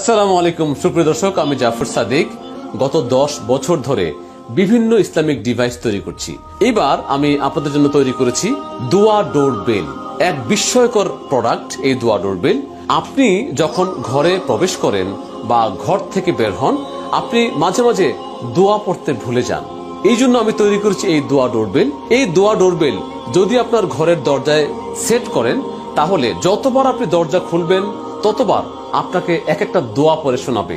আসসালামু আলাইকুম সুপ্রিয় দর্শক, আমি জাফর সাদিক। গত 10 বছর ধরে বিভিন্ন ইসলামিক ডিভাইস তৈরি করছি। এবার আমি আপনাদের জন্য তৈরি করেছি দোয়া ডোরবেল। এক বিস্ময়কর প্রোডাক্ট এই দোয়া ডোরবেল। আপনি যখন ঘরে প্রবেশ করেন বা ঘর থেকে বের হন, আপনি মাঝে মাঝে দোয়া পড়তে ভুলে যান। এই জন্য আমি তৈরি করেছি এই দোয়া ডোরবেল। এই দোয়া ডোরবেল যদি আপনার ঘরের দরজায় সেট করেন, তাহলে যতবার আপনি দরজা খুলবেন ততবার আপনাকে এক একটা দোয়া পড়ে শোনাবে।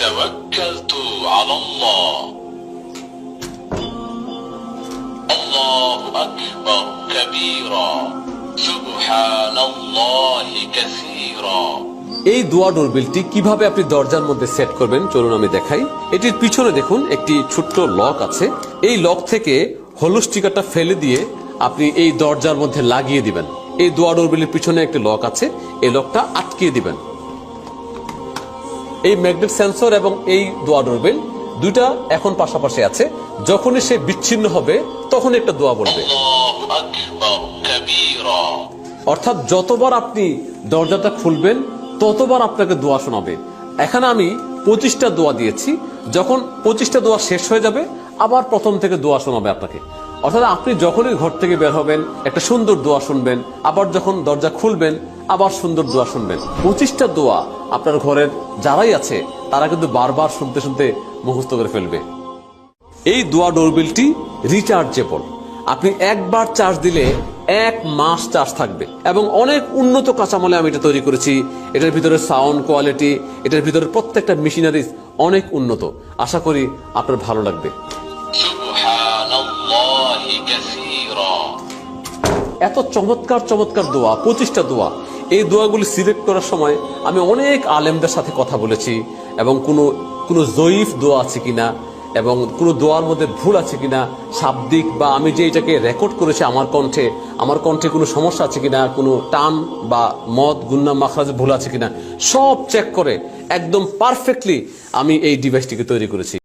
তাওয়াক্কালতু আলাল্লাহ, আল্লাহু আকবার কাবীরা, সুবহানাল্লাহি কাসীরা। এই দোয়া ডোরবেলটি কিভাবে আপনি দরজার মধ্যে সেট করবেন চলুন আমি দেখাই। এটির পিছনে দেখুন একটি ছোট্ট লক আছে। এই লক থেকে হলুদ স্টিকারটা ফেলে দিয়ে আপনি এই দরজার মধ্যে লাগিয়ে দিবেন। এই দোয়া ডোরবেলের পিছনে একটি লক আছে, এই লকটা আটকিয়ে দিবেন। এই ম্যাগনেট সেন্সর এবং এই দোয়া ডোরবেল দুইটা এখন পাশাপাশি আছে। যখনই সে বিচ্ছিন্ন হবে তখন একটা দোয়া বলবে। আল্লাহু আকবার কাবীরা। অর্থাৎ যতবার আপনি দরজাটা খুলবেন ততবার আপনাকে দোয়া শোনাবে। এখানে আমি 25টা দোয়া দিয়েছি। যখন 25টা দোয়া শেষ হয়ে যাবে আবার প্রথম থেকে দোয়া শোনাবে আপনাকে। অর্থাৎ আপনি যখনই ঘর থেকে বের হবেন একটা সুন্দর দোয়া শুনবেন, আবার যখন দরজা খুলবেন আবার সুন্দর দোয়া শুনবেন। 25টা দোয়া আপনার ঘরের যারাই আছে তারা কিন্তু বারবার শুনতে শুনতে মুখস্থ করে ফেলবে। এই দোয়া ডোরবেলটি রিচার্জেবল। আপনি একবার চার্জ দিলে 1 মাস চার্জ থাকবে এবং অনেক উন্নত কাঁচামালে আমি এটা তৈরি করেছি। এটার ভিতরে সাউন্ড কোয়ালিটি, এটার ভিতরে প্রত্যেকটা মেশিনারিজ অনেক উন্নত। আশা করি আপনার ভালো লাগবে। সুবহানাল্লাহি কাসীরা। এত চমৎকার চমৎকার দোয়া, 25টা দোয়া। এই দোয়াগুলি সিলেক্ট করার সময় আমি অনেক আলেমদের সাথে কথা বলেছি এবং কোনো জয়ীফ দোয়া আছে কিনা এবং কোনো দোয়ার মধ্যে ভুল আছে কিনা, শাব্দিক বা আমি যে এটাকে রেকর্ড করেছি আমার কণ্ঠে কোনো সমস্যা আছে কিনা, কোনো টান বা মদ গুন্না মাখরাজে ভুল আছে কিনা, সব চেক করে একদম পারফেক্টলি আমি এই ডিভাইসটিকে তৈরি করেছি।